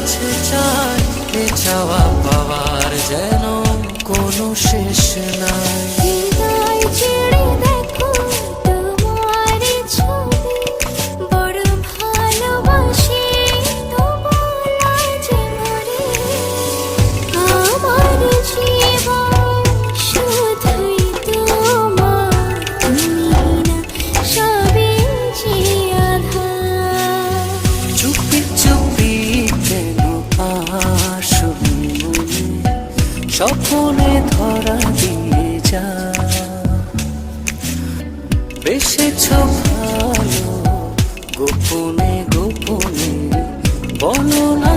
কাছে চাই, এ চাওয়া পাওয়ার যেন কোনো শেষ নাই। হৃদয় ছেড়ে দেখো তোমার ছবি, বড় ভালোবাসি তোমার যে মরে। আমার জীবন শুধুই তোমার, তুমি না সবই যে আধার। চুপি চুপি কেন আসো মনে, স্বপ্নে ধরা দিয়ে যা। বেসেছ ভালো গোপনে গোপনে, বলো না